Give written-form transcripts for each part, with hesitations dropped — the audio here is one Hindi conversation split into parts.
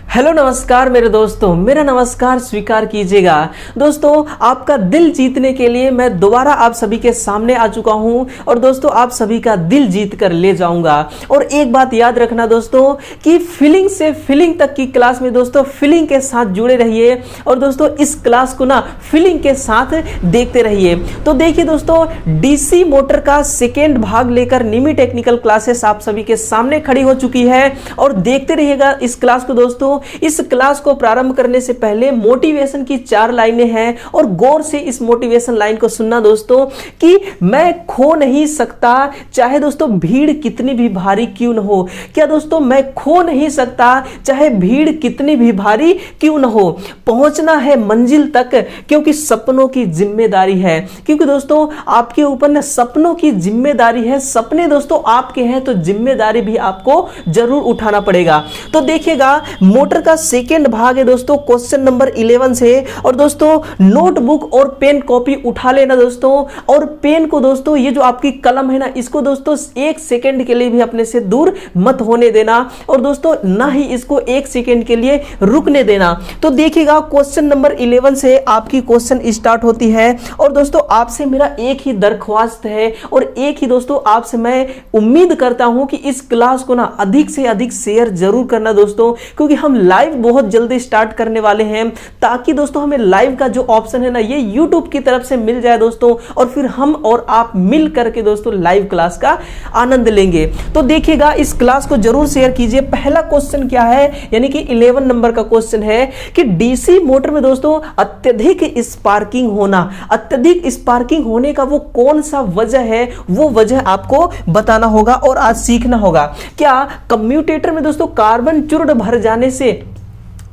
हेलो नमस्कार मेरे दोस्तों, मेरा नमस्कार स्वीकार कीजिएगा। दोस्तों, आपका दिल जीतने के लिए मैं दोबारा आप सभी के सामने आ चुका हूं और दोस्तों आप सभी का दिल जीत कर ले जाऊंगा। और एक बात याद रखना दोस्तों कि फीलिंग से फीलिंग तक की क्लास में दोस्तों फीलिंग के साथ जुड़े रहिए और दोस्तों इस क्लास को ना फीलिंग के साथ देखते रहिए। तो देखिए दोस्तों, डीसी मोटर का सेकेंड भाग लेकर निमी टेक्निकल क्लासेस आप सभी के सामने खड़ी हो चुकी है और देखते रहिएगा इस क्लास को। दोस्तों इस क्लास को प्रारंभ करने से पहले मोटिवेशन की 4 लाइनें हैं और गौर से इस मोटिवेशन लाइन को सुनना दोस्तों कि मैं खो नहीं सकता चाहे दोस्तों भीड़ कितनी भी भारी क्यों न हो। क्या दोस्तों, मैं खो नहीं सकता चाहे भीड़ कितनी भी भारी क्यों न हो। पहुंचना है मंजिल तक क्योंकि सपनों की जिम्मेदारी है। क्योंकि दोस्तों आपके ऊपर ना सपनों की जिम्मेदारी है। सपने दोस्तों आपके हैं तो जिम्मेदारी भी आपको जरूर उठाना पड़ेगा। तो देखिएगा, मोटर का सेकेंड भाग है दोस्तों क्वेश्चन नंबर 11 से। और दोस्तों नोटबुक और पेन कॉपी उठा लेना दोस्तों, और पेन को दोस्तों ये जो आपकी कलम है ना इसको दोस्तों 1 सेकेंड के लिए भी अपने से दूर मत होने देना और दोस्तों ना ही इसको 1 सेकेंड के लिए रुकने देना। तो देखिएगा क्वेश्चन नंबर 11 से आपकी क्वेश्चन स्टार्ट होती है और दोस्तों आपसे मेरा एक ही दरख्वास्त है और एक ही दोस्तों आपसे मैं उम्मीद करता हूं कि इस क्लास को ना अधिक से अधिक शेयर जरूर करना दोस्तों, क्योंकि हम लाइव बहुत जल्दी स्टार्ट करने वाले हैं ताकि दोस्तों हमें लाइव का जो ऑप्शन है ना ये यूट्यूब की तरफ से मिल जाए दोस्तों, और फिर हम और आप मिल करके दोस्तों लाइव क्लास का आनंद लेंगे। तो देखिएगा इस क्लास को जरूर शेयर कीजिए। पहला क्वेश्चन क्या है, यानी कि 11 नंबर का क्वेश्चन है कि डीसी मोटर में दोस्तों अत्यधिक स्पार्किंग होना, अत्यधिक स्पार्किंग होने का वो कौन सा वजह है, वो वजह आपको बताना होगा और आज सीखना होगा। क्या कम्यूटेटर में दोस्तों कार्बन चूर्ण भर जाने से,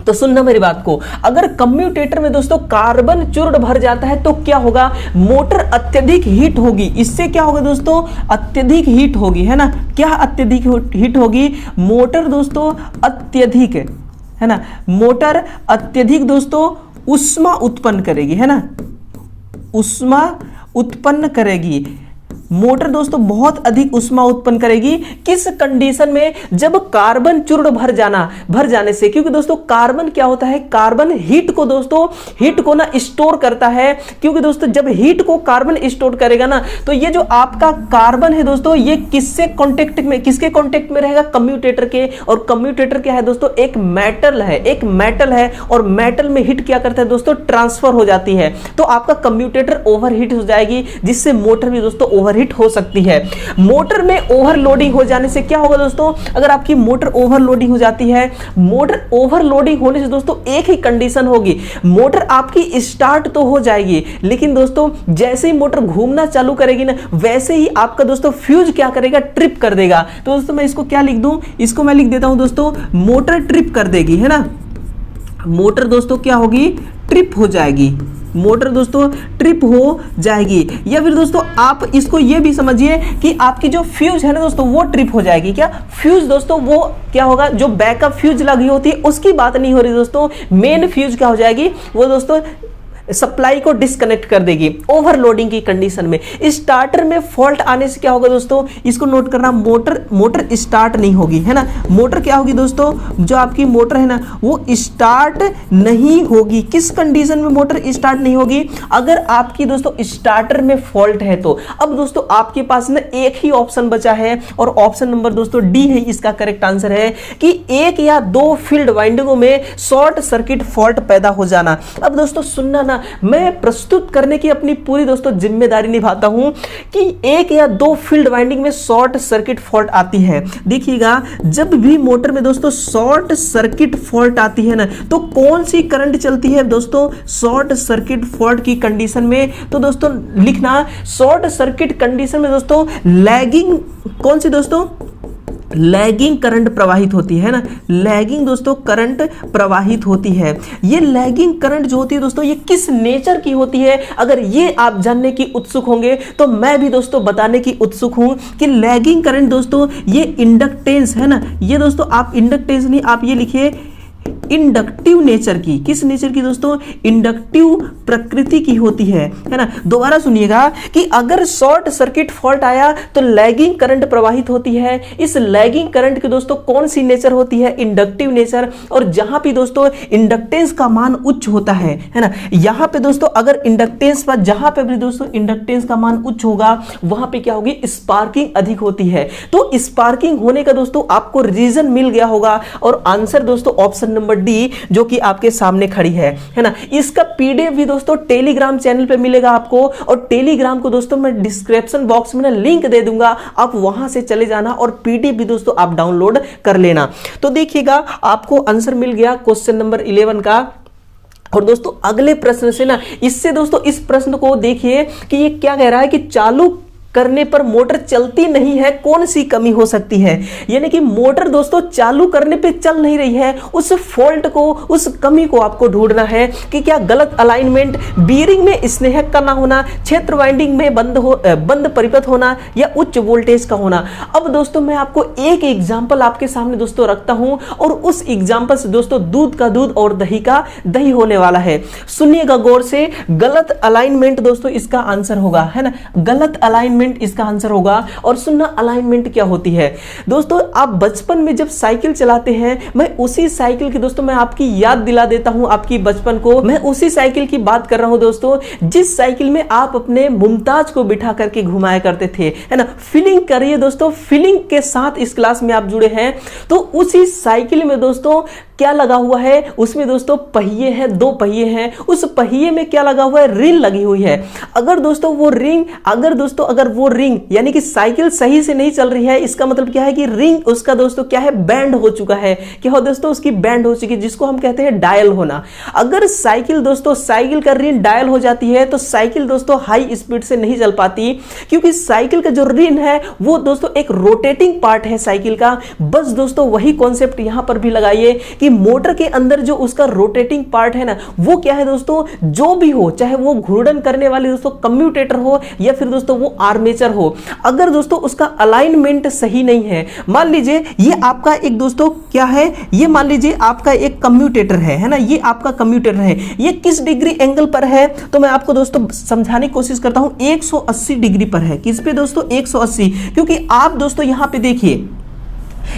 तो सुनना मेरी बात को, अगर कम्यूटेटर में दोस्तों कार्बन चूर्ण भर जाता है तो क्या होगा, मोटर अत्यधिक हीट होगी। इससे क्या होगा दोस्तों, अत्यधिक हीट होगी, है ना। क्या अत्यधिक हीट होगी, मोटर दोस्तों अत्यधिक, है ना, मोटर अत्यधिक दोस्तों ऊष्मा उत्पन्न करेगी, है ना, ऊष्मा उत्पन्न करेगी। मोटर दोस्तों बहुत अधिक ऊष्मा उत्पन्न करेगी। किस कंडीशन में, जब कार्बन चूर्ण भर जाने से। क्योंकि दोस्तों कार्बन क्या होता है, कार्बन हीट को ना स्टोर करता है। क्योंकि दोस्तों जब हीट को कार्बन स्टोर करेगा ना तो ये जो आपका कार्बन है दोस्तों ये किसके कांटेक्ट में रहेगा, कम्यूटेटर के। और कम्यूटेटर क्या है दोस्तों, एक मेटल है और मेटल में हीट क्या करता है दोस्तों, ट्रांसफर हो जाती है। तो आपका कम्यूटेटर ओवरहीट हो जाएगी जिससे मोटर भी दोस्तों ओवरहीट हो सकती है। मोटर में ओवरलोडिंग हो जाने से क्या होगा दोस्तों, अगर आपकी मोटर ओवरलोडिंग हो जाती है, मोटर ओवरलोडिंग होने से दोस्तों एक ही कंडीशन होगी, मोटर आपकी स्टार्ट तो हो जाएगी लेकिन दोस्तों जैसे ही मोटर घूमना चालू करेगी ना वैसे ही आपका दोस्तों फ्यूज क्या करेगा, ट्रिप कर देगा। तो दोस्तों मैं इसको क्या लिख दूं, इसको मैं लिख देता हूं दोस्तों मोटर ट्रिप कर देगी, है ना। मोटर दोस्तों क्या होगी, ट्रिप हो जाएगी, मोटर दोस्तों ट्रिप हो जाएगी। या फिर दोस्तों आप इसको ये भी समझिए कि आपकी जो फ्यूज है ना दोस्तों वो ट्रिप हो जाएगी। क्या फ्यूज दोस्तों वो क्या होगा, जो बैकअप फ्यूज लगी होती है उसकी बात नहीं हो रही दोस्तों, मेन फ्यूज क्या हो जाएगी, वो दोस्तों सप्लाई को डिस्कनेक्ट कर देगी ओवरलोडिंग की कंडीशन में। स्टार्टर में फॉल्ट आने से क्या होगा दोस्तों, इसको नोट करना, मोटर स्टार्ट नहीं होगी, है ना। मोटर क्या होगी दोस्तों, जो आपकी मोटर है ना वो स्टार्ट नहीं होगी। किस कंडीशन में मोटर स्टार्ट नहीं होगी, अगर आपकी दोस्तों स्टार्टर में फॉल्ट है तो। अब दोस्तों आपके पास ना एक ही ऑप्शन बचा है और ऑप्शन नंबर दोस्तों डी है, इसका करेक्ट आंसर है कि 1 या 2 फील्ड वाइंडिंगों में शॉर्ट सर्किट फॉल्ट पैदा हो जाना। अब दोस्तों सुनना ना, मैं प्रस्तुत करने की अपनी पूरी दोस्तों जिम्मेदारी निभाता हूं कि 1 या 2 फील्ड वाइंडिंग में शॉर्ट सर्किट फॉल्ट आती है। देखिएगा जब भी मोटर में दोस्तों शॉर्ट सर्किट फॉल्ट आती है ना तो कौन सी करंट चलती है दोस्तों, शॉर्ट सर्किट फॉल्ट की कंडीशन में। तो दोस्तों लिखना, शॉर्ट सर्किट कंडीशन में दोस्तों लैगिंग, कौन सी दोस्तों, लैगिंग करंट प्रवाहित होती है ना, लैगिंग दोस्तों करंट प्रवाहित होती है। ये लैगिंग करंट जो होती है दोस्तों ये किस नेचर की होती है, अगर ये आप जानने की उत्सुक होंगे तो मैं भी दोस्तों बताने की उत्सुक हूं कि लैगिंग करंट दोस्तों ये इंडक्टेंस है ना, ये दोस्तों आप इंडक्टेंस नहीं, आप ये लिखिए इंडक्टिव नेचर की, किस नेचर की दोस्तों, इंडक्टिव प्रकृति की होती है ना। दोबारा सुनिएगा कि अगर शॉर्ट सर्किट फॉल्ट आया तो लैगिंग करंट प्रवाहित होती है। इस लैगिंग करंट की दोस्तों कौन सी नेचर होती है, इंडक्टिव नेचर। और जहां पे दोस्तों इंडक्टेंस का मान उच्च होता है ना, यहां पे दोस्तों अगर इंडक्टेंस पर, जहां पे भी दोस्तों इंडक्टेंस का मान उच्च होगा वहां पे क्या होगी, स्पार्किंग अधिक होती है। तो स्पार्किंग होने का दोस्तों आपको रीजन मिल गया होगा और आंसर दोस्तों ऑप्शन नंबर डी जो कि आपके सामने खड़ी है ना। इसका पीडीएफ भी दोस्तों टेलीग्राम चैनल पे मिलेगा आपको, और टेलीग्राम को दोस्तों मैं डिस्क्रिप्शन बॉक्स में लिंक दे दूंगा, आप वहां से चले जाना और पीडीएफ भी दोस्तों आप डाउनलोड कर लेना। तो देखिएगा आपको आंसर मिल गया क्वेश्चन नंबर 11 का। और दोस्तों अगले प्रश्न से ना, इससे दोस्तों इस प्रश्न को देखिए कि ये क्या कह रहा है कि चालू करने पर मोटर चलती नहीं है, कौन सी कमी हो सकती है। यानी कि मोटर दोस्तों चालू करने पे चल नहीं रही है, उस फॉल्ट को, उस कमी को आपको ढूंढना है कि क्या गलत अलाइनमेंट, बीयरिंग में स्नेहक का ना होना, क्षेत्र वाइंडिंग में बंद परिपथ होना, या उच्च वोल्टेज का होना। अब दोस्तों मैं आपको एक एग्जांपल आपके सामने दोस्तों रखता हूं और उस एग्जांपल से दोस्तों दूध का दूध और दही का दही होने वाला है। सुनिएगा गौर से, गलत अलाइनमेंट दोस्तों इसका आंसर होगा, है ना, गलत अलाइनमेंट इसका आंसर होगा। और सुनना अलाइनमेंट क्या होती है दोस्तों, आप बचपन में जब साइकिल चलाते हैं, मैं उसी साइकिल की दोस्तों मैं आपकी याद दिला देता हूं, आपकी बचपन को। मैं उसी साइकिल की बात कर रहा हूं दोस्तों जिस साइकिल में आप अपने मुमताज को बिठा करके घुमाया करते थे, है ना। फीलिंग करिए दोस्तों, फीलिंग के साथ इस क्लास में आप जुड़े हैं। तो उसी साइकिल में दोस्तों क्या लगा हुआ है, उसमें दोस्तों पहिए हैं, 2 पहिए हैं। उस पहिए में क्या लगा हुआ है, रिंग लगी हुई है। अगर दोस्तों वो रिंग यानी कि साइकिल सही से नहीं चल रही है, इसका मतलब क्या है कि रिंग उसका दोस्तों क्या है, बैंड हो चुका है। क्या हो दोस्तों, उसकी बैंड हो चुकी है, जिसको हम कहते हैं डायल होना। अगर साइकिल दोस्तों, साइकिल का रिंग डायल हो जाती है तो साइकिल दोस्तों हाई स्पीड से नहीं चल पाती, क्योंकि साइकिल का जो रिंग है वो दोस्तों एक रोटेटिंग पार्ट है साइकिल का। बस दोस्तों वही कॉन्सेप्ट यहां पर भी लगाइए कि मोटर के अंदर जो उसका रोटेटिंग पार्ट है ना, वो क्या है दोस्तों, जो भी हो, चाहे वो घूर्णन करने वाली दोस्तों कम्यूटेटर हो या फिर दोस्तों वो आर्मेचर हो, अगर दोस्तों उसका अलाइनमेंट सही नहीं है, मान लीजिए ये आपका एक दोस्तों क्या है, ये मान लीजिए आपका एक कम्यूटेटर है ना, ये आपका कम्यूटेटर है, ये किस डिग्री एंगल पर है, तो मैं आपको दोस्तों समझाने की कोशिश करता हूं, 180 डिग्री पर है। किस पे दोस्तों, 180। क्योंकि आप दोस्तों यहां पे देखिए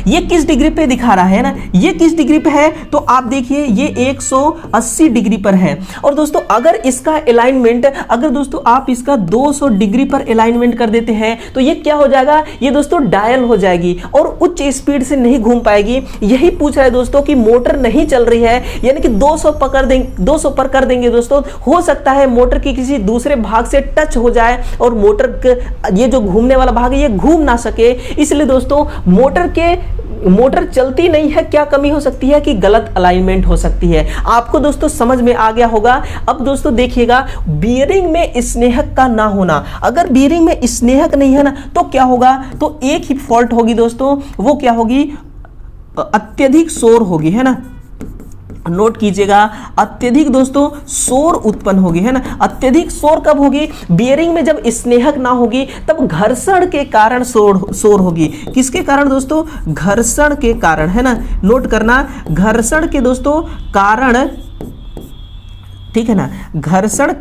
ये किस डिग्री पे दिखा रहा है ना, ये किस डिग्री पे है, तो आप देखिए ये 180 डिग्री पर है। और दोस्तों अगर इसका अलाइनमेंट, अगर दोस्तों आप इसका 200 डिग्री पर अलाइनमेंट कर देते हैं तो ये क्या हो जाएगा, ये दोस्तों डायल हो जाएगी और उच्च स्पीड से नहीं घूम पाएगी। यही पूछ रहा है दोस्तों कि मोटर नहीं चल रही है, यानी कि 200 पर कर देंगे दोस्तों, हो सकता है मोटर की किसी दूसरे भाग से टच हो जाए और मोटर ये जो घूमने वाला भाग है ये घूम ना सके। इसलिए दोस्तों मोटर चलती नहीं है, क्या कमी हो सकती है कि गलत अलाइनमेंट हो सकती है। आपको दोस्तों समझ में आ गया होगा। अब दोस्तों देखिएगा, बीयरिंग में स्नेहक का ना होना, अगर बीयरिंग में स्नेहक नहीं है ना तो क्या होगा, तो एक ही फॉल्ट होगी दोस्तों, वो क्या होगी, अत्यधिक शोर होगी, है ना। नोट कीजिएगा, अत्यधिक दोस्तों शोर उत्पन्न होगी, है ना। अत्यधिक शोर कब होगी, बीयरिंग में जब स्नेहक ना होगी तब घर्षण के कारण शोर होगी। किसके कारण दोस्तों, घर्षण के कारण, है ना, नोट करना, घर्षण के दोस्तों कारण, ठीक है ना, घर्षण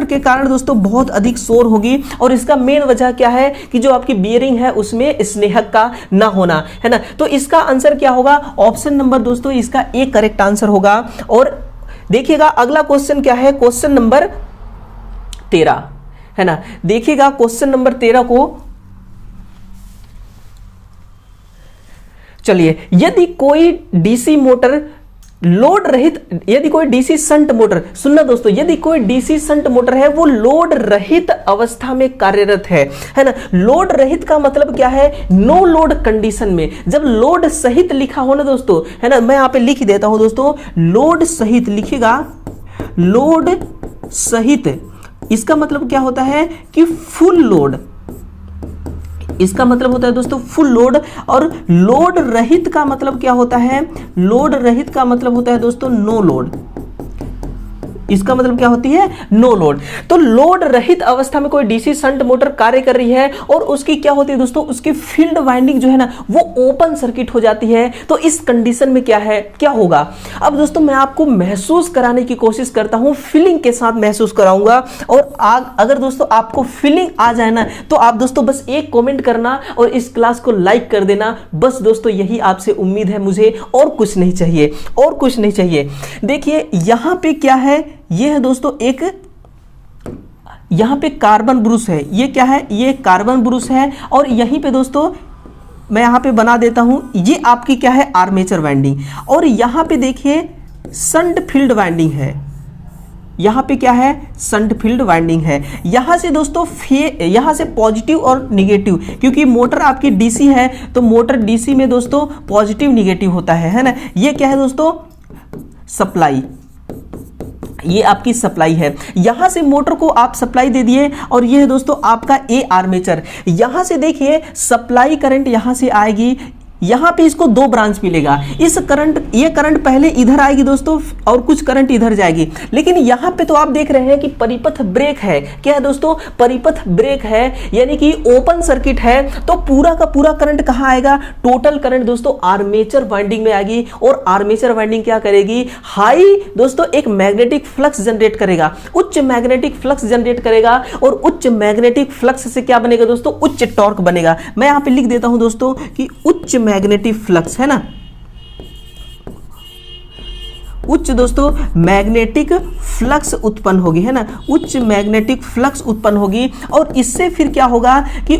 के कारण दोस्तों बहुत अधिक शोर होगी। और इसका मेन वजह क्या है कि जो आपकी बीयरिंग है उसमें स्नेहक का ना होना, है ना। तो इसका आंसर क्या होगा, ऑप्शन नंबर दोस्तों इसका एक करेक्ट आंसर होगा। और देखिएगा अगला क्वेश्चन क्या है, क्वेश्चन नंबर 13, है ना। देखिएगा क्वेश्चन नंबर 13 को, चलिए, यदि कोई डीसी मोटर लोड रहित, यदि कोई डीसी शंट मोटर, सुनना दोस्तों, यदि कोई डीसी शंट मोटर है वो लोड रहित अवस्था में कार्यरत है ना। लोड रहित का मतलब क्या है, नो लोड कंडीशन में। जब लोड सहित लिखा हो ना दोस्तों, है ना, मैं यहां पे लिख देता हूं दोस्तों, लोड सहित लिखिएगा, लोड सहित, इसका मतलब क्या होता है कि फुल लोड, इसका मतलब होता है दोस्तों फुल लोड। और लोड रहित का मतलब क्या होता है, लोड रहित का मतलब होता है दोस्तों नो लोड। इसका मतलब क्या होती है, नो लोड। तो लोड रहित अवस्था में कोई डीसी शंट मोटर कार्य कर रही है और उसकी क्या होती है दोस्तों, उसकी फील्ड वाइंडिंग जो है ना वो ओपन सर्किट हो जाती है। तो इस कंडीशन में क्या है, क्या होगा। अब दोस्तों मैं आपको महसूस कराने की कोशिश करता हूं, फीलिंग के साथ महसूस कराऊंगा। और अगर दोस्तों आपको फीलिंग आ जाए ना तो आप दोस्तों बस एक कमेंट करना और इस क्लास को लाइक कर देना। बस दोस्तों यही आपसे उम्मीद है मुझे, और कुछ नहीं चाहिए, और कुछ नहीं चाहिए। देखिए यहां पे क्या है, ये है दोस्तों एक, यहां पे कार्बन ब्रुश है, ये क्या है, ये कार्बन ब्रुश है। और यहीं पे दोस्तों मैं यहां पे बना देता हूं, ये आपकी क्या है, आर्मेचर वाइंडिंग। और यहां पे देखिए शंट फील्ड वाइंडिंग है, यहां पे क्या है, शंट फील्ड वाइंडिंग है। यहां से दोस्तों यहां से पॉजिटिव और निगेटिव, क्योंकि मोटर आपकी डीसी है तो मोटर डीसी में दोस्तों पॉजिटिव निगेटिव होता है ना। ये क्या है दोस्तों, सप्लाई, ये आपकी सप्लाई है। यहां से मोटर को आप सप्लाई दे दिए और ये है दोस्तों आपका ए आर्मेचर। यहां से देखिए सप्लाई करंट यहां से आएगी, यहां पे इसको दो ब्रांच मिलेगा। इस करंट, ये करंट पहले इधर आएगी दोस्तों और कुछ करंट इधर जाएगी। लेकिन यहां पे तो आप देख रहे हैं कि परिपथ ब्रेक है। क्या है दोस्तों, परिपथ ब्रेक है, यानी कि ओपन सर्किट है। तो पूरा का पूरा करंट कहां आएगा, टोटल करंट दोस्तों आर्मेचर वाइंडिंग में आएगी। और आर्मेचर वाइंडिंग क्या करेगी, हाई दोस्तों एक मैग्नेटिक फ्लक्स जनरेट करेगा, उच्च मैग्नेटिक फ्लक्स जनरेट करेगा। और उच्च मैग्नेटिक फ्लक्स से क्या बनेगा दोस्तों, उच्च टॉर्क बनेगा। मैं यहां पे लिख देता हूं दोस्तों कि उच्च मैग्नेटिक फ्लक्स है ना, उच्च दोस्तों मैग्नेटिक फ्लक्स उत्पन्न होगी, है ना, उच्च मैग्नेटिक फ्लक्स उत्पन्न होगी। और इससे फिर क्या होगा कि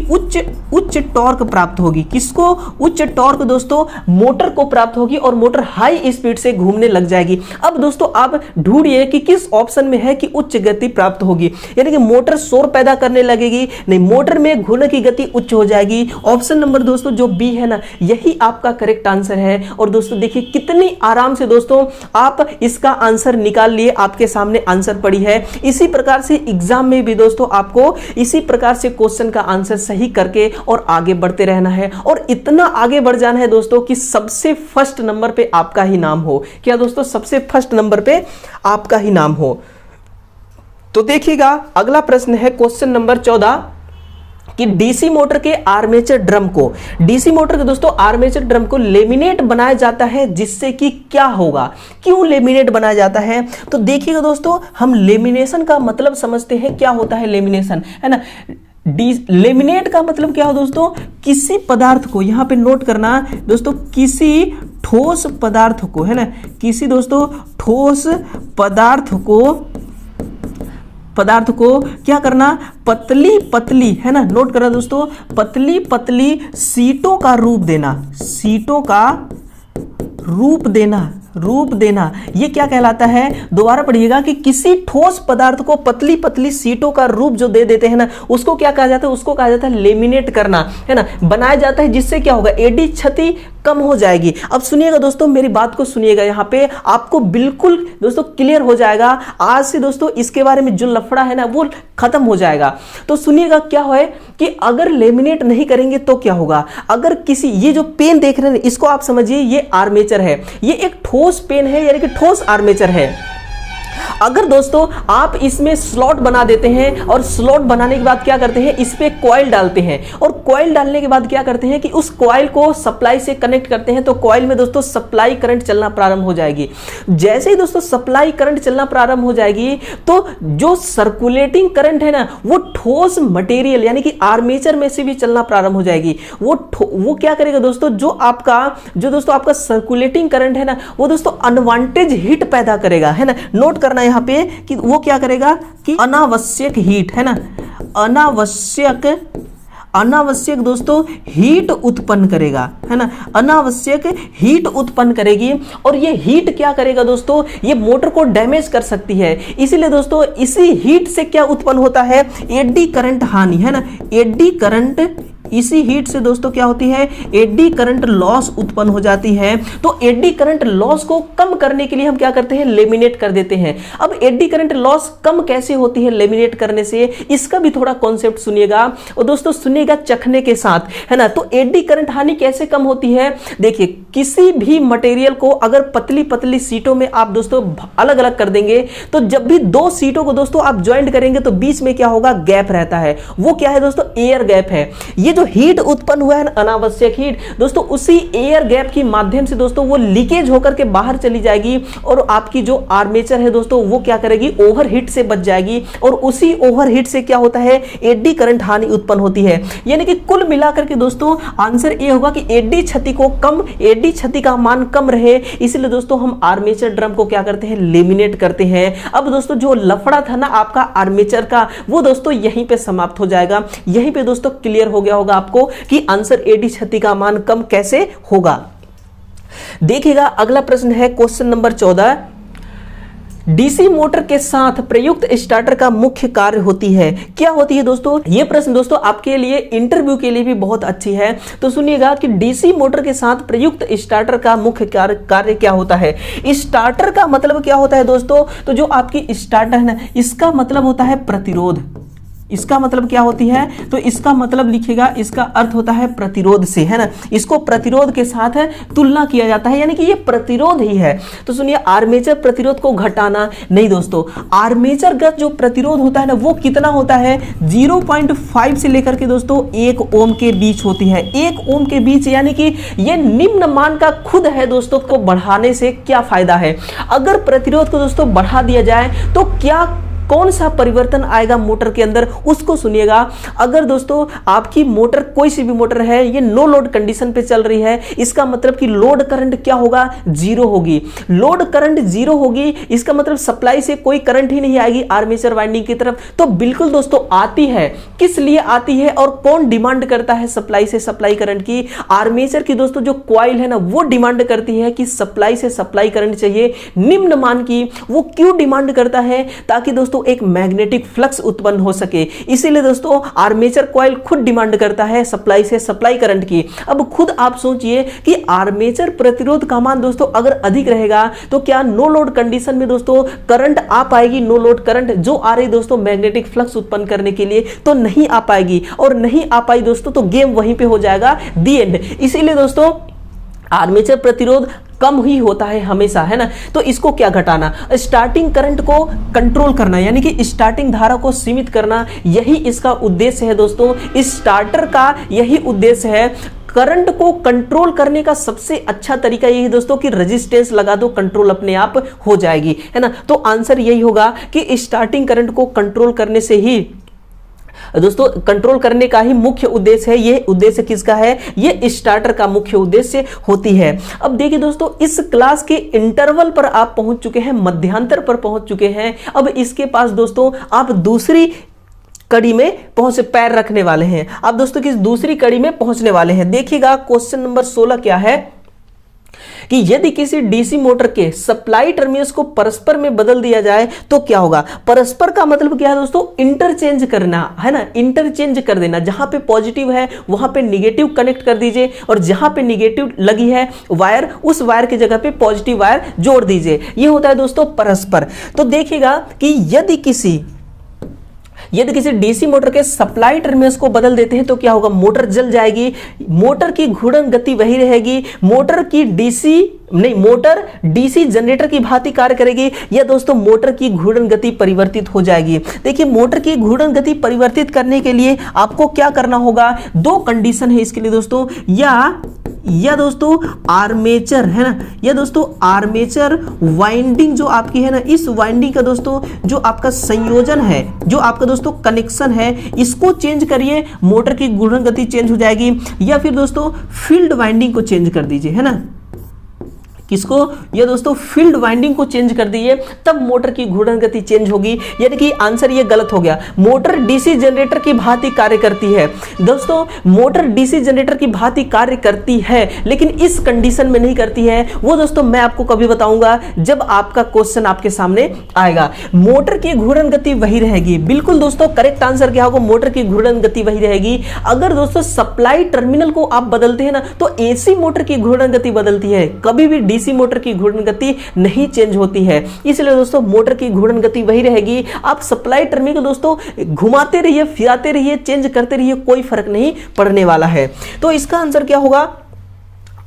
उच्च टॉर्क प्राप्त होगी। किसको, उच्च टॉर्क दोस्तों मोटर को प्राप्त होगी और मोटर हाई स्पीड से घूमने लग जाएगी। अब दोस्तों आप ढूंढिए कि किस ऑप्शन में है कि उच्च गति प्राप्त होगी, यानी कि मोटर शोर पैदा करने लगेगी, नहीं, मोटर में घूर्णन की गति उच्च हो जाएगी। ऑप्शन नंबर दोस्तों जो बी है ना, यही आपका करेक्ट आंसर है। और दोस्तों देखिए कितनी आराम से दोस्तों आप इसका आंसर निकाल लिए, आपके सामने आंसर पड़ी है। इसी प्रकार से एग्जाम में भी दोस्तों आपको इसी प्रकार से क्वेश्चन का आंसर सही करके और आगे बढ़ते रहना है। और इतना आगे बढ़ जाना है दोस्तों कि सबसे फर्स्ट नंबर पे आपका ही नाम हो। क्या दोस्तों, सबसे फर्स्ट नंबर पे आपका ही नाम हो। तो देखिएगा अगला प्रश्न है क्वेश्चन नंबर 14 कि डीसी मोटर के आर्मेचर ड्रम को, डीसी मोटर के दोस्तों आर्मेचर ड्रम को लेमिनेट बनाया जाता है, जिससे कि क्या होगा, क्यों लेमिनेट बनाया जाता है। तो देखिएगा दोस्तों हम लेमिनेशन का मतलब समझते हैं, क्या होता है लेमिनेशन, है ना। लेमिनेट का मतलब क्या हो दोस्तों, किसी पदार्थ को, यहां पे नोट करना दोस्तों, किसी ठोस पदार्थ को, है ना, किसी दोस्तों ठोस पदार्थ को क्या करना, पतली पतली, है ना, नोट करना दोस्तों, पतली पतली सीटों का रूप देना, सीटों का रूप देना, ये क्या कहलाता है, दोबारा पढ़िएगा कि किसी ठोस पदार्थ को पतली पतली सीटों का रूप जो दे देते हैं ना, उसको क्या कहा जाता है, उसको कहा जाता है लेमिनेट करना, है ना, बनाया जाता है। जिससे क्या होगा, एडी क्षति कम हो जाएगी। अब सुनिएगा दोस्तों, मेरी बात को सुनिएगा, यहां पे आपको बिल्कुल दोस्तों क्लियर हो जाएगा। आज से दोस्तों इसके बारे में जो लफड़ा है ना वो खत्म हो जाएगा। तो सुनिएगा क्या है कि अगर लेमिनेट नहीं करेंगे तो क्या होगा। अगर किसी, ये जो पेन देख रहे हैं इसको आप समझिए, ये आर्मेचर है, ये एक ठोस पेन है, यानी कि ठोस आर्मेचर है। अगर दोस्तों आप इसमें स्लॉट बना देते हैं और स्लॉट बनाने के बाद क्या करते हैं, इस पे कॉइल डालते हैं और कॉइल डालने के बाद क्या करते हैं कि उस कॉइल को सप्लाई से कनेक्ट करते हैं, तो कॉइल में दोस्तों सप्लाई करंट चलना प्रारंभ हो जाएगी। जैसे ही दोस्तों सप्लाई करंट चलना प्रारंभ हो जाएगी तो जो सर्कुलेटिंग करंट है ना वो ठोस मटेरियल यानी कि आर्मेचर में से भी चलना प्रारंभ हो जाएगी। वो क्या करेगा दोस्तों, जो दोस्तों आपका सर्कुलेटिंग करंट है ना वो दोस्तों अनवांटेड हीट पैदा करेगा, है ना। नोट करना यहां पे कि वो क्या करेगा कि अनावश्यक हीट, है ना, अनावश्यक दोस्तों हीट उत्पन्न करेगा, है ना, अनावश्यक हीट उत्पन्न करेगी। और ये हीट क्या करेगा दोस्तों, ये मोटर को डैमेज कर सकती है। इसीलिए दोस्तों इसी हीट से क्या उत्पन्न होता है, एडी करंट हानि, है ना, एडी करंट इसी हीट से दोस्तों क्या होती है, एडी करंट लॉस उत्पन्न हो जाती है। तो एडी करंट लॉस को कम करने के लिए हम क्या करते हैं, लेमिनेट कर देते हैं। अब एडी करंट लॉस कम कैसे होती है लेमिनेट करने से, इसका भी थोड़ा कॉन्सेप्ट सुनिएगा और दोस्तों सुनिएगा चखने के साथ, है ना। तो एडी करंट हानि कैसे कम होती है, देखिए किसी भी मटेरियल को अगर पतली पतली सीटों में आप दोस्तों अलग अलग कर देंगे, तो जब भी दो सीटों को दोस्तों आप ज्वाइंट करेंगे तो बीच में क्या होगा, गैप रहता है। वो क्या है दोस्तों, एयर गैप है। ये जो हीट उत्पन्न हुआ है अनावश्यक हीट दोस्तों, उसी एयर गैप के माध्यम से दोस्तों वो लीकेज होकर के बाहर चली जाएगी और आपकी जो आर्मेचर है दोस्तों वो क्या करेगी, ओवरहीट से बच जाएगी। और उसी ओवरहीट से क्या होता है, एडी करंट हानि उत्पन्न होती है। यानी कि कुल मिलाकर के दोस्तों आंसर ये होगा कि एडी क्षति को कम, एडी क्षति का मान कम रहे, इसलिए दोस्तों हम आर्मेचर ड्रम को क्या करते हैं, लेमिनेट करते हैं। अब दोस्तों जो लफड़ा था ना आपका आर्मेचर का, वो दोस्तों यहीं पे समाप्त हो जाएगा। यहीं पे दोस्तों क्लियर हो गया होगा आपको कि आंसर एडी क्षति का मान कम कैसे होगा। देखिएगा अगला प्रश्न है क्वेश्चन नंबर 14। डीसी मोटर के साथ प्रयुक्त स्टार्टर का मुख्य कार्य होती है, क्या होती है दोस्तों। यह प्रश्न दोस्तों आपके लिए इंटरव्यू के लिए भी बहुत अच्छी है। तो सुनिएगा कि डीसी मोटर के साथ प्रयुक्त स्टार्टर का मुख्य कार्य क्या होता है। स्टार्टर का मतलब क्या होता है दोस्तों, तो जो आपकी स्टार्टर है ना, इसका मतलब होता है प्रतिरोध। इसका मतलब क्या होती है, तो इसका मतलब लिखिएगा, इसका अर्थ होता है प्रतिरोध से, है ना। इसको प्रतिरोध के साथ तुलना किया जाता है, यानी कि ये प्रतिरोध ही है। तो सुनिए, आर्मेचर प्रतिरोध को घटाना नहीं दोस्तों, आर्मेचरगत जो प्रतिरोध होता है ना वो कितना होता है, 0.5 से लेकर के दोस्तों 1 ओम के बीच होती है। 1 ओम के बीच, यानी कि ये निम्न मान का खुद है दोस्तों। को बढ़ाने से क्या फायदा है, अगर प्रतिरोध को दोस्तों बढ़ा दिया जाए तो क्या कौन सा परिवर्तन आएगा मोटर के अंदर, उसको सुनिएगा। अगर दोस्तों आपकी मोटर, कोई सी भी मोटर है, ये नो लोड कंडीशन पे चल रही है, इसका मतलब कि लोड करंट क्या होगा, 0 होगी। लोड करंट 0 होगी, इसका मतलब सप्लाई से कोई करंट ही नहीं आएगी आर्मेचर वाइंडिंग की तरफ। तो बिल्कुल दोस्तों आती है, किस लिए आती है और कौन डिमांड करता है सप्लाई से सप्लाई करंट की, आर्मेचर की दोस्तों जो कॉइल है ना वो डिमांड करती है कि सप्लाई से सप्लाई करंट चाहिए निम्न मान की। वो क्यों डिमांड करता है, ताकि दोस्तों एक मैग्नेटिक फ्लक्स उत्पन्न हो सके। इसीलिए दोस्तों आर्मेचर कॉइल खुद डिमांड करता है सप्लाई से सप्लाई करंट की। अब खुद आप सोचिए कि आर्मेचर प्रतिरोध का मान दोस्तों अगर अधिक रहेगा तो क्या नो लोड कंडीशन में दोस्तों करंट आ पाएगी, नो लोड करंट जो आ रही दोस्तों मैग्नेटिक फ्लक्स उत्पन्न करने के लिए, तो नहीं आ पाएगी। और नहीं आ पाई दोस्तों तो गेम वहीं पे हो जाएगा, दी एंड। इसीलिए दोस्तों आर्मेचर प्रतिरोध कम ही होता है हमेशा, है ना। तो इसको क्या घटाना, स्टार्टिंग करंट को कंट्रोल करना, यानी कि स्टार्टिंग धारा को सीमित करना, यही इसका उद्देश्य है दोस्तों। इस स्टार्टर का यही उद्देश्य है। करंट को कंट्रोल करने का सबसे अच्छा तरीका यही दोस्तों कि रेजिस्टेंस लगा दो, कंट्रोल अपने आप हो जाएगी, है ना। तो आंसर यही होगा कि स्टार्टिंग करंट को कंट्रोल करने से ही दोस्तों, कंट्रोल करने का ही मुख्य उद्देश्य है। ये उद्देश्य किसका है, ये स्टार्टर का मुख्य उद्देश्य होती है। अब देखिए दोस्तों, इस क्लास के इंटरवल पर आप पहुंच चुके हैं, मध्यांतर पर पहुंच चुके हैं। अब इसके पास दोस्तों आप दूसरी कड़ी में पैर रखने वाले हैं। आप दोस्तों किस दूसरी कड़ी में पहुंचने वाले हैं। देखिएगा क्वेश्चन नंबर 16 क्या है कि यदि किसी डीसी मोटर के सप्लाई टर्मिनल्स को परस्पर में बदल दिया जाए तो क्या होगा। परस्पर का मतलब क्या है दोस्तों, इंटरचेंज करना, है ना। इंटरचेंज कर देना, जहां पे पॉजिटिव है वहां पे निगेटिव कनेक्ट कर दीजिए और जहां पे निगेटिव लगी है वायर, उस वायर की जगह पे पॉजिटिव वायर जोड़ दीजिए। ये होता है दोस्तों परस्पर। तो देखिएगा कि यदि किसी डीसी मोटर के सप्लाई टर्मिनल्स को बदल देते हैं तो क्या होगा, मोटर जल जाएगी। मोटर की घूर्णन गति वही रहेगी। मोटर डीसी जनरेटर की भांति कार्य करेगी, या दोस्तों मोटर की घूर्णन गति परिवर्तित हो जाएगी। देखिए, मोटर की घूर्णन गति परिवर्तित करने के लिए आपको क्या करना होगा, 2 कंडीशन है इसके लिए दोस्तों। या दोस्तों आर्मेचर, है ना, या दोस्तों आर्मेचर वाइंडिंग जो आपकी है ना, इस वाइंडिंग का दोस्तों जो आपका संयोजन है, जो आपका दोस्तों कनेक्शन है, इसको चेंज करिए, मोटर की घूर्णन गति चेंज हो जाएगी। या फिर दोस्तों फील्ड वाइंडिंग को चेंज कर दीजिए, है ना। किसको, ये दोस्तों फील्ड वाइंडिंग को चेंज कर दिए, तब मोटर की घूर्णन गति चेंज होगी। यानी कि आंसर ये गलत हो गया। मोटर डीसी जनरेटर की भांति कार्य करती है। दोस्तों मोटर डीसी जनरेटर की भांति कार्य करती है, लेकिन इस कंडीशन में नहीं करती है। वो दोस्तों मैं आपको कभी बताऊंगा जब आपका क्वेश्चन आपके सामने आएगा। मोटर की घूर्णन गति वही रहेगी। बिल्कुल दोस्तों करेक्ट आंसर क्या होगा, मोटर की घूर्णन गति वही रहेगी। अगर दोस्तों सप्लाई टर्मिनल को आप बदलते हैं ना, तो एसी मोटर की घूर्णन गति बदलती है, कभी भी डीसी मोटर की घूर्णन गति नहीं चेंज होती है। इसलिए दोस्तों मोटर की घूर्णन गति वही रहेगी। आप सप्लाई टर्मिनल दोस्तों घुमाते रहिए, फिराते रहिए, चेंज करते रहिए, कोई फर्क नहीं पड़ने वाला है। तो इसका आंसर क्या होगा,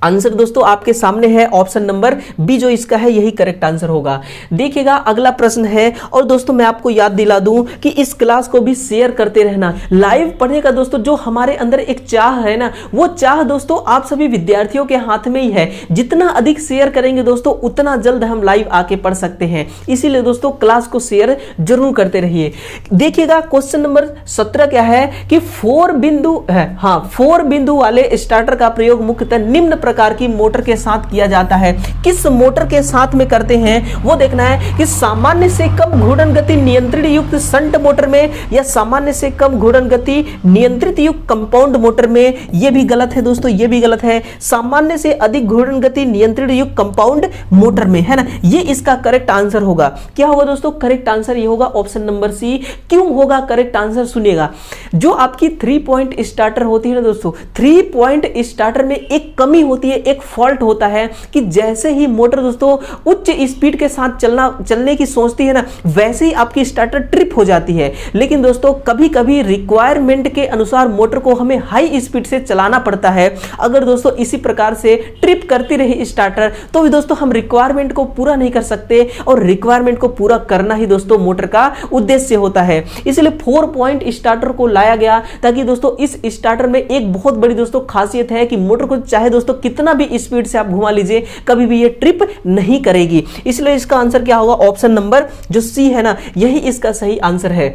आंसर दोस्तों आपके सामने है ऑप्शन नंबर बी, जो इसका है यही करेक्ट आंसर होगा। देखिएगा अगला प्रश्न है, और दोस्तों मैं आपको याद दिला दूं कि इस क्लास को भी शेयर करते रहना। लाइव पढ़ने का दोस्तों जो हमारे अंदर एक चाह है ना, वो चाह दोस्तों आप सभी विद्यार्थियों के हाथ में ही है। जितना अधिक शेयर करेंगे दोस्तों उतना जल्द हम लाइव आके पढ़ सकते हैं। इसीलिए दोस्तों क्लास को शेयर जरूर करते रहिए। देखिएगा क्वेश्चन नंबर 17 क्या है कि 4 बिंदु है, हाँ 4 बिंदु वाले स्टार्टर का प्रयोग मुख्यतः निम्न प्रकार की मोटर के साथ किया जाता है। किस मोटर के साथ में करते हैं वो देखना है कि सामान्य से कम घूर्णन गति नियंत्रित युक्त शंट मोटर में, या सामान्य से कम घूर्णन गति नियंत्रित युक्त कंपाउंड मोटर में। ये भी गलत है दोस्तों, ये भी गलत है। सामान्य से अधिक घूर्णन गति नियंत्रित युक्त कंपाउंड मोटर में, है ना, ये इसका करेक्ट आंसर होगा। क्या होगा दोस्तों, करेक्ट आंसर ये होगा ऑप्शन नंबर सी। क्यों होगा करेक्ट आंसर, सुनिएगा। जो आपकी 3 पॉइंट स्टार्टर होती है ना दोस्तों, 3 पॉइंट स्टार्टर में एक कमी होती है, एक फॉल्ट होता है कि जैसे ही मोटर दोस्तों उच्च स्पीड के साथ चलने की सोचती है ना, वैसे ही आपकी स्टार्टर ट्रिप हो जाती है। लेकिन दोस्तों कभी कभी रिक्वायरमेंट के अनुसार मोटर को हमें हाई स्पीड से चलाना पड़ता है। अगर दोस्तों इसी प्रकार से ट्रिप करती रही स्टार्टर, तो भी दोस्तों हम रिक्वायरमेंट को पूरा नहीं कर सकते, और रिक्वायरमेंट को पूरा करना ही दोस्तों मोटर का उद्देश्य होता है। इसलिए 4 पॉइंट स्टार्टर को लाया गया, ताकि दोस्तों इस स्टार्टर में एक बहुत बड़ी दोस्तों खासियत है कि मोटर को चाहे दोस्तों कितना भी स्पीड से आप घुमा लीजिए, कभी भी ये ट्रिप नहीं करेगी। इसलिए इसका आंसर क्या होगा, ऑप्शन नंबर जो सी है ना, यही इसका सही आंसर है।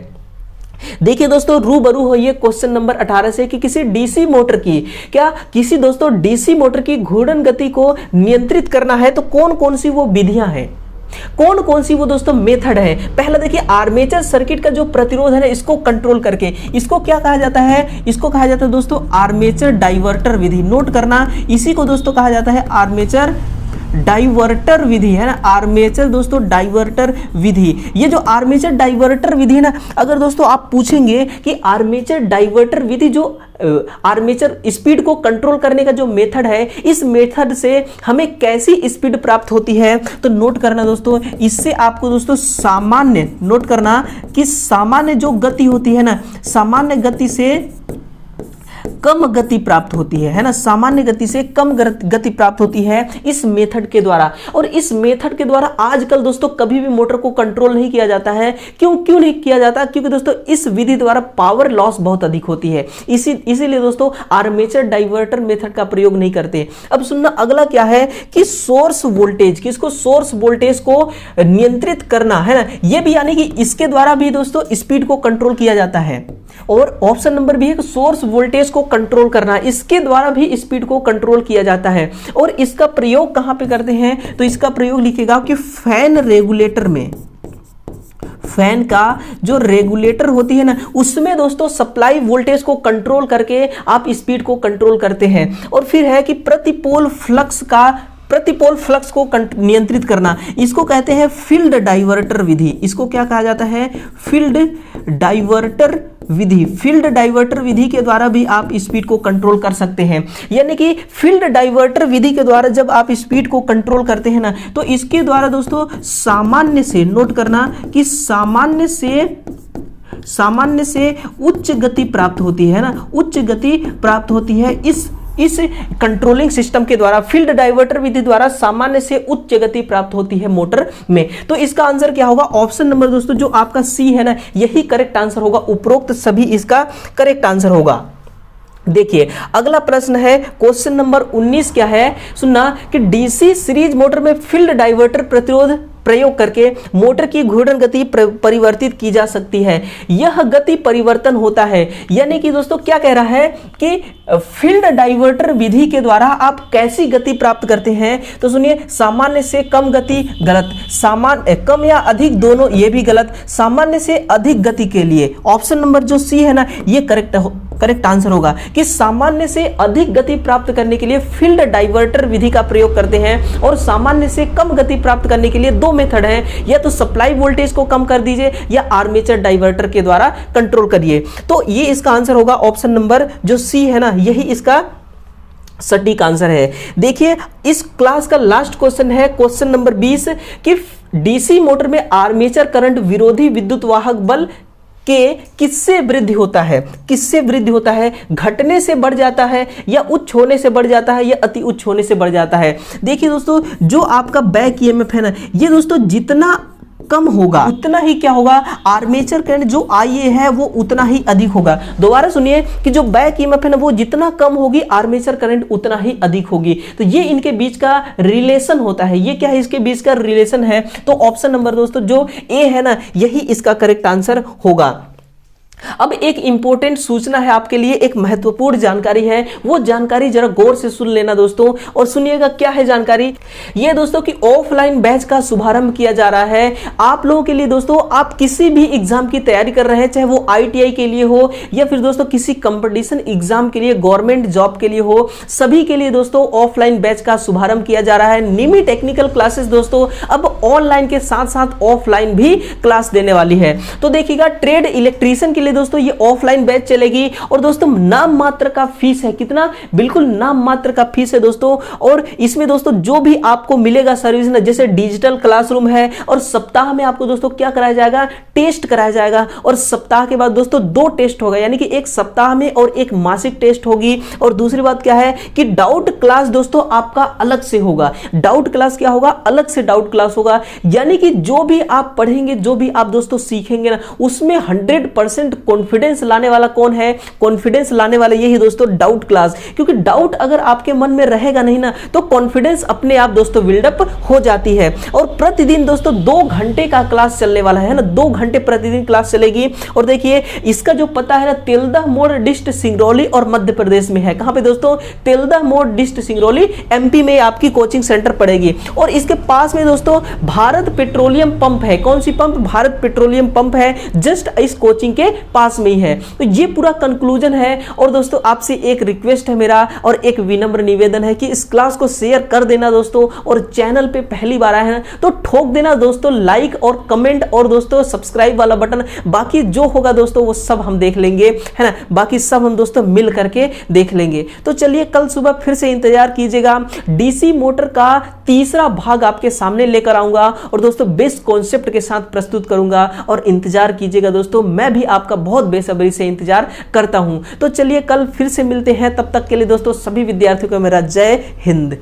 देखिए दोस्तों रूबरू होइए क्वेश्चन नंबर 18 से कि किसी डीसी मोटर की, क्या किसी दोस्तों डीसी मोटर की घूर्णन गति को नियंत्रित करना है, तो कौन कौन सी वो विधियां हैं, कौन कौन सी वो दोस्तों मेथड है। पहला देखिए आर्मेचर सर्किट का जो प्रतिरोध है ना, इसको कंट्रोल करके, इसको क्या कहा जाता है, इसको कहा जाता है दोस्तों आर्मेचर डाइवर्टर विधि। नोट करना, इसी को दोस्तों कहा जाता है आर्मेचर डाइवर्टर विधि, है ना, आर्मेचर दोस्तों डाइवर्टर विधि। ये जो आर्मेचर डाइवर्टर विधि है ना, अगर दोस्तों आप पूछेंगे कि आर्मेचर डाइवर्टर विधि जो आर्मेचर स्पीड को कंट्रोल करने का जो मेथड है, इस मेथड से हमें कैसी स्पीड प्राप्त होती है, तो नोट करना दोस्तों, इससे आपको दोस्तों सामान्य, नोट करना कि सामान्य जो गति होती है ना, सामान्य गति से कम गति प्राप्त होती है ना, सामान्य गति से कम गति प्राप्त होती है इस मेथड के द्वारा। और इस मेथड के द्वारा आजकल दोस्तों कभी भी मोटर को कंट्रोल नहीं किया जाता है। क्यों नहीं किया जाता, क्योंकि दोस्तों इस विधि द्वारा पावर लॉस बहुत अधिक होती है। इसीलिए दोस्तों आर्मेचर डाइवर्टर मेथड का प्रयोग नहीं करते। अब सुनना अगला क्या है कि सोर्स वोल्टेज, किसको, सोर्स वोल्टेज को नियंत्रित करना, है ना, यह भी यानी कि इसके द्वारा भी दोस्तों स्पीड को कंट्रोल किया जाता है। और ऑप्शन नंबर भी है कि सोर्स वोल्टेज को कंट्रोल करना, इसके द्वारा भी स्पीड को कंट्रोल किया जाता है। और इसका प्रयोग कहां पे करते हैं, तो इसका प्रयोग लिखेगा कि फैन रेगुलेटर में, फैन का जो रेगुलेटर होती है ना, उसमें दोस्तों सप्लाई वोल्टेज को कंट्रोल करके आप स्पीड को कंट्रोल करते हैं। और फिर है कि प्रतिपोल फ्लक्स को नियंत्रित करना, इसको कहते हैं फील्ड डाइवर्टर विधि। इसको क्या कहा जाता है, फील्ड डाइवर्टर विधि। फील्ड डाइवर्टर विधि के द्वारा भी आप स्पीड को कंट्रोल कर सकते हैं। यानी कि फील्ड डाइवर्टर विधि के द्वारा जब आप स्पीड को कंट्रोल करते हैं ना, तो इसके द्वारा दोस्तों सामान्य से, नोट करना कि सामान्य से उच्च गति प्राप्त होती है ना, उच्च गति प्राप्त होती है इस कंट्रोलिंग सिस्टम के द्वारा। फील्ड डाइवर्टर विधि द्वारा सामान्य से उच्च गति प्राप्त होती है मोटर में। तो इसका आंसर क्या होगा, ऑप्शन नंबर दोस्तों जो आपका सी है ना, यही करेक्ट आंसर होगा। उपरोक्त सभी इसका करेक्ट आंसर होगा। देखिए अगला प्रश्न है क्वेश्चन नंबर 19 क्या है, सुनना कि डीसी सीरीज मोटर में फील्ड डाइवर्टर प्रतिरोध प्रयोग करके मोटर की घूर्णन गति परिवर्तित की जा सकती है। यह गति परिवर्तन होता है, यानी कि दोस्तों क्या कह रहा है कि फील्ड डाइवर्टर विधि के द्वारा आप कैसी गति प्राप्त करते हैं। तो सुनिए, सामान्य से कम गति गलत, सामान्य कम या अधिक दोनों ये भी गलत, सामान्य से अधिक गति के लिए ऑप्शन नंबर जो सी है ना ये करेक्ट आंसर होगा कि सामान्य से अधिक गति प्राप्त करने के लिए फील्ड डाइवर्टर विधि का प्रयोग करते हैं। और सामान्य से कम गति प्राप्त करने के लिए दो मेथड है, या तो सप्लाई वोल्टेज को कम कर दीजिए या आर्मेचर डाइवर्टर के द्वारा कंट्रोल करिए। तो ये इसका आंसर होगा ऑप्शन नंबर जो सी है ना, यही इसका सटीक आंसर है। देखिए इस क्लास का लास्ट क्वेश्चन है क्वेश्चन नंबर 20 कि डीसी मोटर में आर्मेचर करंट विरोधी विद्युत वाहक बल के किससे वृद्धि होता है, किससे वृद्धि होता है, घटने से बढ़ जाता है या उच्च होने से बढ़ जाता है या अति उच्च होने से बढ़ जाता है। देखिए दोस्तों, जो आपका बैक ईएमएफ है ना, ये दोस्तों जितना कम होगा उतना ही क्या होगा, आर्मेचर करंट जो आईए है वो उतना ही अधिक होगा। दोबारा सुनिए कि जो बैक ईएमएफ है ना वो जितना कम होगी आर्मेचर करंट उतना ही अधिक होगी। तो ये इनके बीच का रिलेशन होता है। ये क्या है, इसके बीच का रिलेशन है। तो ऑप्शन नंबर दोस्तों जो ए है ना यही इसका करेक्ट आंसर होगा। अब एक इंपॉर्टेंट सूचना है आपके लिए, एक महत्वपूर्ण जानकारी है, वो जानकारी जरा गौर से सुन लेना दोस्तों और सुनिएगा क्या है जानकारी। ये दोस्तों कि ऑफलाइन बैच का शुभारंभ किया जा रहा है आप लोगों के लिए। दोस्तों आप किसी भी एग्जाम की तैयारी कर रहे हैं, चाहे वो आईटीआई के लिए हो या फिर दोस्तों किसी कंपटीशन एग्जाम के लिए, गवर्नमेंट जॉब के लिए हो, सभी के लिए दोस्तों ऑफलाइन बैच का शुभारंभ किया जा रहा है। निमी टेक्निकल क्लासेस दोस्तों अब ऑनलाइन के साथ साथ ऑफलाइन भी क्लास देने वाली है। तो देखिएगा ट्रेड इलेक्ट्रीशियन के लिए दोस्तों ये ऑफलाइन बैच चलेगी और दोस्तों नाम मात्र का फीस है, कितना, बिल्कुल नाम मात्र का फीस है दोस्तों। और इसमें दोस्तों जो भी आपको मिलेगा सर्विस ना, जैसे डिजिटल क्लासरूम है और सप्ताह में आपको दोस्तों क्या कराया जाएगा, टेस्ट कराया जाएगा। और सप्ताह के बाद दोस्तों 2 टेस्ट होगा, यानी कि एक सप्ताह में और एक मासिक टेस्ट होगी। और दूसरी बात क्या है कि डाउट क्लास दोस्तों आपका अलग से होगा। डाउट क्लास क्या होगा, अलग से डाउट क्लास होगा, यानी कि जो भी आप पढ़ेंगे, जो भी आप दोस्तों सीखेंगे ना, उसमें 100% कॉन्फिडेंस लाने वाला कौन है, कॉन्फिडेंस लाने वाला यही दोस्तों डाउट क्लास। क्योंकि डाउट अगर आपके मन में रहेगा नहीं ना तो कॉन्फिडेंस अपने आप दोस्तों बिल्डअप हो जाती है। और प्रतिदिन दोस्तों 2 घंटे का क्लास चलने वाला है ना, 2 घंटे प्रतिदिन क्लास चलेगी। और देखिए इसका जो पता है ना, तेलदा मोड़ डिस्ट सिंगरौली और मध्य प्रदेश में है। कहां पे दोस्तों, तेलदा मोड़ डिस्ट सिंगरौली एमपी में आपकी कोचिंग सेंटर पड़ेगी। और इसके पास में दोस्तों भारत पेट्रोलियम पंप है। कौन सी पंप, भारत पेट्रोलियम पंप है, जस्ट इस कोचिंग के पास में ही है। तो ये पूरा कंक्लूजन है। और दोस्तों आपसे एक रिक्वेस्ट है मेरा और एक विनम्र निवेदन है कि इस क्लास को शेयर कर देना दोस्तों, और चैनल पे पहली बार आए हैं तो ठोक देना दोस्तों लाइक और कमेंट और दोस्तों सब्सक्राइब वाला बटन। बाकी जो होगा दोस्तों वो सब हम देख लेंगे, है ना, बाकी सब हम दोस्तों मिल करके देख लेंगे। तो चलिए कल सुबह फिर से इंतजार कीजिएगा, डीसी मोटर का तीसरा भाग आपके सामने लेकर आऊंगा और दोस्तों बेस्ट कॉन्सेप्ट के साथ प्रस्तुत करूंगा। और इंतजार कीजिएगा दोस्तों, मैं भी आपका बहुत बेसब्री से इंतजार करता हूं। तो चलिए कल फिर से मिलते हैं, तब तक के लिए दोस्तों सभी विद्यार्थियों को मेरा जय हिंद।